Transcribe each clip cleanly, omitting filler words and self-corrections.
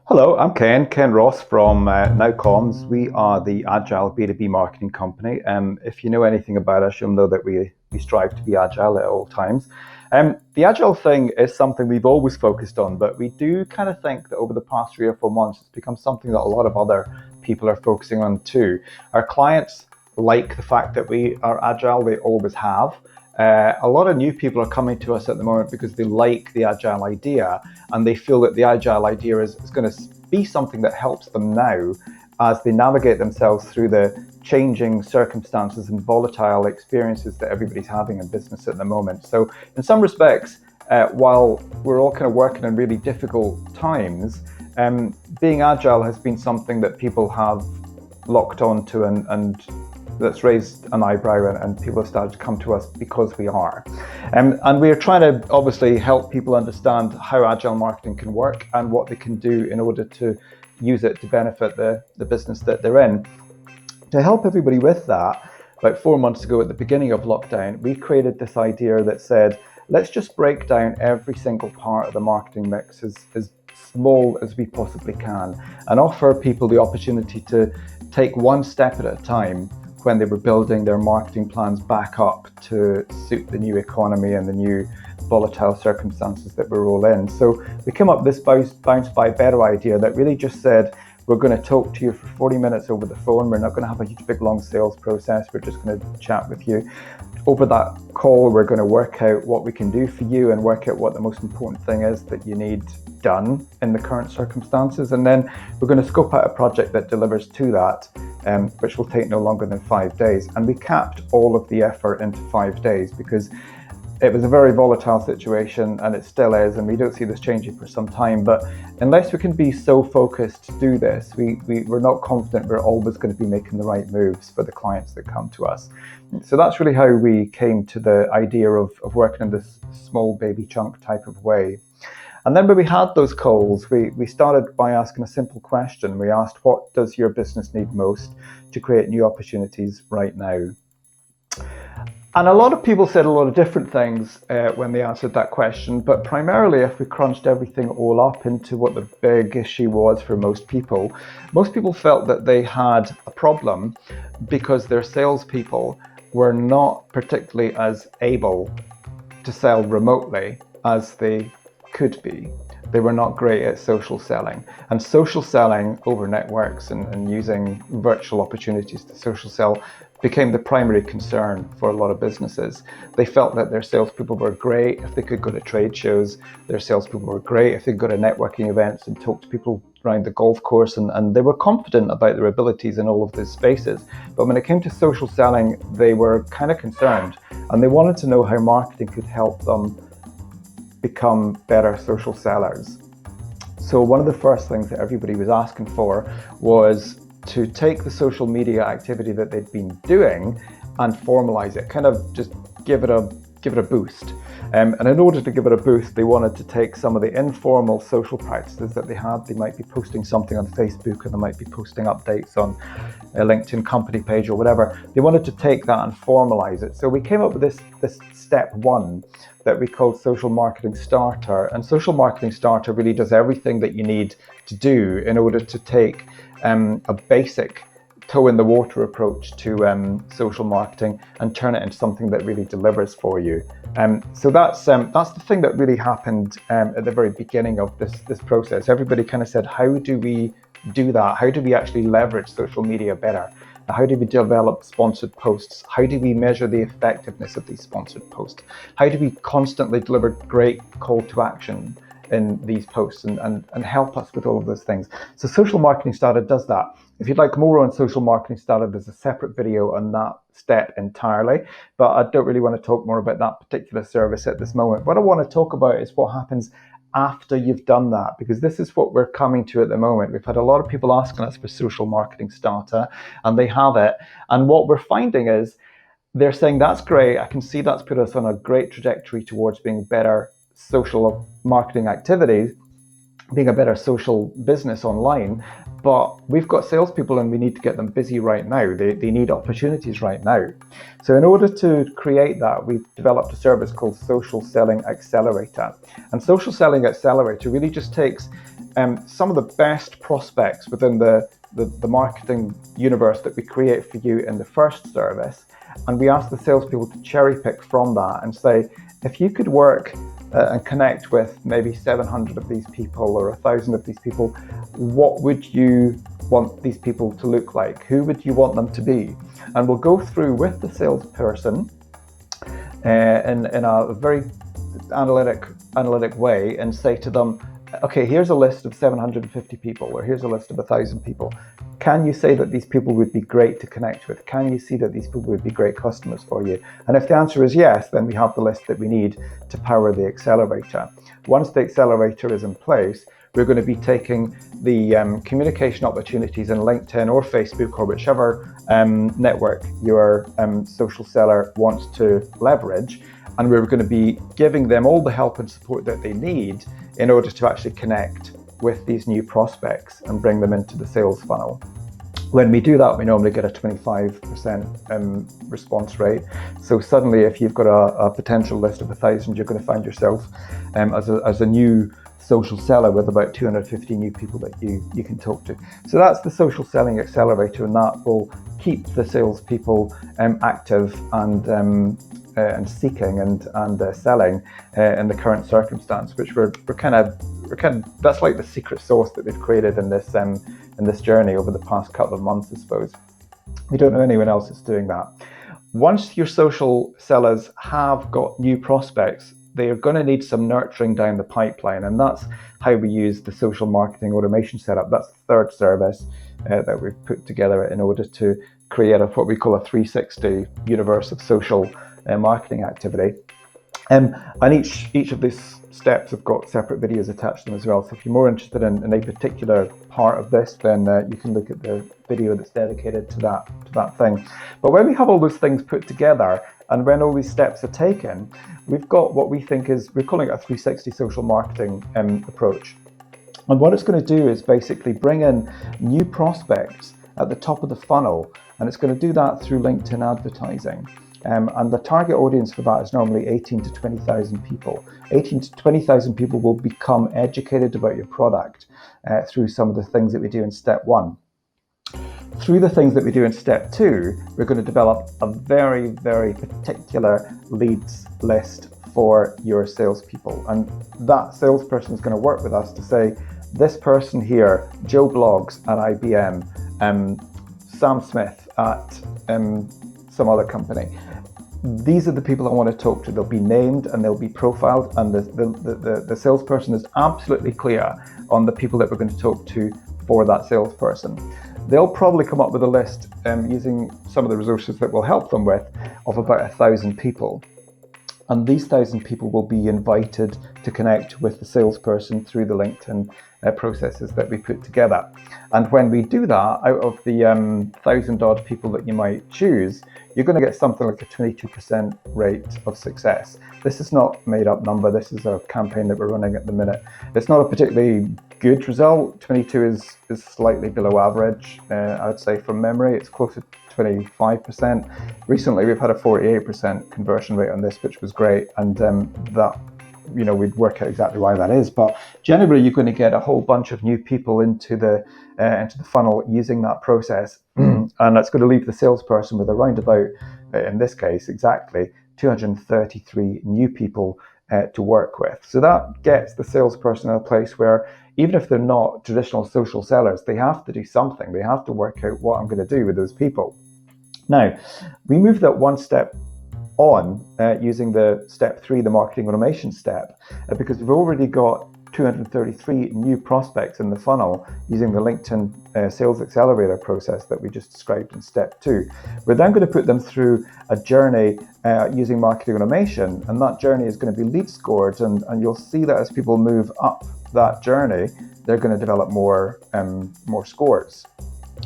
Hello, I'm Ken Ross from Nowcoms. We are the Agile B2B marketing company. If you know anything about us, you'll know that we strive to be agile at all times. The agile thing is something we've always focused on, but we do kind of think that over the past 3 or 4 months, it's become something that a lot of other people are focusing on too. Our clients like the fact that we are agile, they always have. A lot of new people are coming to us at the moment because they like the agile idea and they feel that the agile idea is going to be something that helps them now as they navigate themselves through the changing circumstances and volatile experiences that everybody's having in business at the moment. So in some respects, while we're all kind of working in really difficult times, being agile has been something that people have locked onto and that's raised an eyebrow, and people have started to come to us because we are. And we are trying to obviously help people understand how agile marketing can work and what they can do in order to use it to benefit the business that they're in. To help everybody with that, about 4 months ago at the beginning of lockdown, we created this idea that said, let's just break down every single part of the marketing mix as small as we possibly can and offer people the opportunity to take one step at a time when they were building their marketing plans back up to suit the new economy and the new volatile circumstances that we're all in. So we came up with this bounce by better idea that really just said, we're going to talk to you for 40 minutes over the phone. We're not going to have a huge big long sales process. We're just going to chat with you. Over that call, we're going to work out what we can do for you and work out what the most important thing is that you need done in the current circumstances. And then we're going to scope out a project that delivers to that, which will take no longer than 5 days. And we capped all of the effort into 5 days because it was a very volatile situation, and it still is, and we don't see this changing for some time. But unless we can be so focused to do this, we're not confident we're always going to be making the right moves for the clients that come to us. So that's really how we came to the idea of working in this small baby chunk type of way. And then when we had those calls, we started by asking a simple question. We asked, what does your business need most to create new opportunities right now? And a lot of people said a lot of different things when they answered that question, but primarily if we crunched everything all up into what the big issue was for most people felt that they had a problem because their salespeople were not particularly as able to sell remotely as they could be. They were not great at social selling, and social selling over networks and using virtual opportunities to social sell became the primary concern for a lot of businesses. They felt that their salespeople were great if they could go to trade shows. Their salespeople were great if they could go to networking events and talk to people around the golf course, and they were confident about their abilities in all of those spaces. But when it came to social selling, they were kind of concerned, and they wanted to know how marketing could help them become better social sellers. So one of the first things that everybody was asking for was to take the social media activity that they'd been doing and formalize it, kind of just give it a boost. And in order to give it a boost, they wanted to take some of the informal social practices that they had. They might be posting something on Facebook, or they might be posting updates on a LinkedIn company page or whatever. They wanted to take that and formalize it. So we came up with this step one that we called Social Marketing Starter. And Social Marketing Starter really does everything that you need to do in order to take a basic toe in the water approach to social marketing and turn it into something that really delivers for you. So that's the thing that really happened at the very beginning of this process. Everybody kind of said, how do we do that? How do we actually leverage social media better? How do we develop sponsored posts? How do we measure the effectiveness of these sponsored posts? How do we constantly deliver great call to action in these posts and help us with all of those things? So Social Marketing Starter does that. If you'd like more on Social Marketing Starter, there's a separate video on that step entirely, but I don't really want to talk more about that particular service at this moment. What I want to talk about is what happens after you've done that, because this is what we're coming to at the moment. We've had a lot of people asking us for Social Marketing Starter, and they have it. And what we're finding is they're saying, that's great. I can see that's put us on a great trajectory towards being better social marketing activities, being a better social business online. But we've got salespeople and we need to get them busy right now. They need opportunities right now. So in order to create that, we've developed a service called Social Selling Accelerator. And Social Selling Accelerator really just takes some of the best prospects within the marketing universe that we create for you in the first service, and we ask the salespeople to cherry pick from that and say, if you could work and connect with maybe 700 of these people or 1,000 of these people, what would you want these people to look like? Who would you want them to be? And we'll go through with the salesperson in a very analytic way and say to them, okay, here's a list of 750 people, or here's a list of 1,000 people. Can you say that these people would be great to connect with? Can you see that these people would be great customers for you? And if the answer is yes, then we have the list that we need to power the accelerator. Once the accelerator is in place, we're going to be taking the communication opportunities in LinkedIn or Facebook or whichever network your social seller wants to leverage. And we're going to be giving them all the help and support that they need in order to actually connect with these new prospects and bring them into the sales funnel. When we do that, we normally get a 25% response rate. So suddenly, if you've got a potential list of 1,000, you're going to find yourself as a new social seller with about 250 new people that you can talk to. So that's the social selling accelerator, and that will keep the salespeople active and seeking and selling in the current circumstance, which we're kind of that's like the secret sauce that we've created in this journey over the past couple of months, I suppose. We don't know anyone else that's doing that. Once your social sellers have got new prospects, they are going to need some nurturing down the pipeline, and that's how we use the social marketing automation setup. That's the third service that we've put together in order to create what we call a 360 universe of social marketing activity. And each of these steps have got separate videos attached to them as well. So if you're more interested in a particular part of this, then you can look at the video that's dedicated to that thing. But when we have all those things put together and when all these steps are taken, we've got what we think we're calling it a 360 social marketing approach. And what it's going to do is basically bring in new prospects at the top of the funnel, and it's going to do that through LinkedIn advertising. And the target audience for that is normally 18 to 20,000 people. 18 to 20,000 people will become educated about your product through some of the things that we do in step one. Through the things that we do in step two, we're going to develop a very, very particular leads list for your salespeople. And that salesperson is going to work with us to say, this person here, Joe Blogs at IBM, Sam Smith at some other company. These are the people I want to talk to. They'll be named and they'll be profiled, and the salesperson is absolutely clear on the people that we're going to talk to for that salesperson. They'll probably come up with a list using some of the resources that we'll help them with of about 1,000 people. And these 1,000 people will be invited to connect with the salesperson through the LinkedIn processes that we put together. And when we do that, out of the 1,000 odd people that you might choose, you're going to get something like a 22% rate of success. This is not a made up number. This is a campaign that we're running at the minute. It's not a particularly good result. 22 is slightly below average. I'd say from memory, it's closer to 25%. Recently, we've had a 48% conversion rate on this, which was great. And that, we'd work out exactly why that is. But generally, you're going to get a whole bunch of new people into the funnel using that process. And that's going to leave the salesperson with around about, in this case, exactly 233 new people to work with. So that gets the salesperson in a place where, even if they're not traditional social sellers, they have to do something. They have to work out what I'm going to do with those people. Now, we move that one step on using the step 3, the marketing automation step, because we've already got 233 new prospects in the funnel using the LinkedIn sales accelerator process that we just described in step 2. We're then going to put them through a journey using marketing automation, and that journey is going to be lead scored, and you'll see that as people move up that journey, they're going to develop more scores.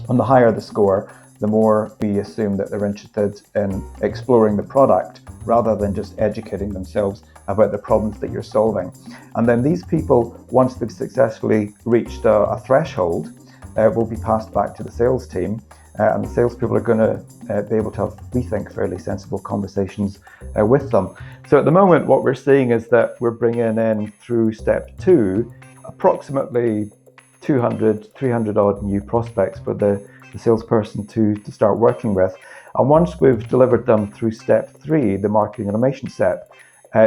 And the higher the score, the more we assume that they're interested in exploring the product rather than just educating themselves about the problems that you're solving. And then these people, once they've successfully reached a threshold, will be passed back to the sales team. And the salespeople are going to be able to have, we think, fairly sensible conversations with them. So at the moment, what we're seeing is that we're bringing in through step 2 approximately 200, 300 odd new prospects for the salesperson to start working with. And once we've delivered them through step 3, the marketing automation step,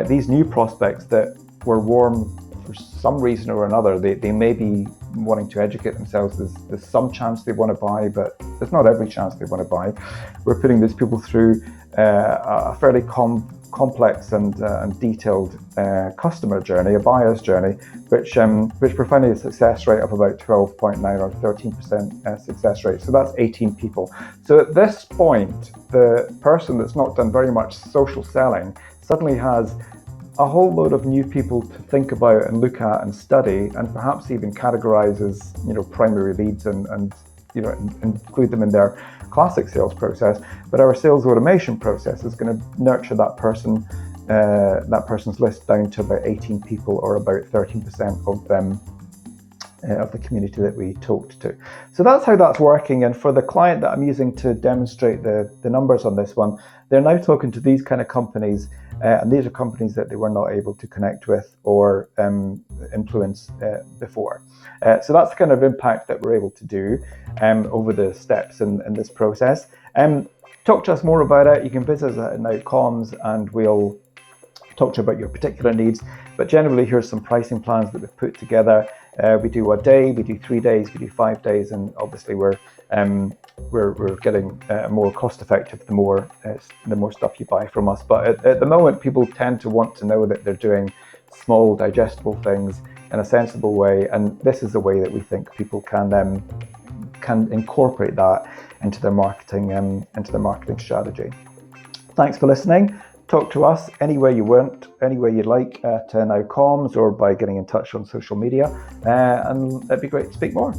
these new prospects that were warm for some reason or another, they may be wanting to educate themselves. There's some chance they want to buy, but there's not every chance they want to buy. We're putting these people through a fairly complex and detailed customer journey, a buyer's journey, which we're finding a success rate of about 12.9 or 13% success rate. So that's 18 people. So at this point, the person that's not done very much social selling suddenly has a whole load of new people to think about and look at and study, and perhaps even categorize as primary leads and include them in their classic sales process. But our sales automation process is going to nurture that person's list down to about 18 people, or about 13% of them of the community that we talked to. So that's how that's working. And for the client that I'm using to demonstrate the numbers on this one, they're now talking to these kind of companies, and these are companies that they were not able to connect with or influence before. So that's the kind of impact that we're able to do over the steps in this process. Talk to us more about it. You can visit us at Now.coms and we'll talk to you about your particular needs. But generally, here's some pricing plans that we've put together. We do a day, we do 3 days, we do 5 days, and obviously we're getting more cost effective the more stuff you buy from us. But at the moment, people tend to want to know that they're doing small, digestible things in a sensible way, and this is the way that we think people can incorporate that into their marketing strategy. Thanks for listening. Talk to us any way you want, any way you like at Now.coms, or by getting in touch on social media, and it'd be great to speak more.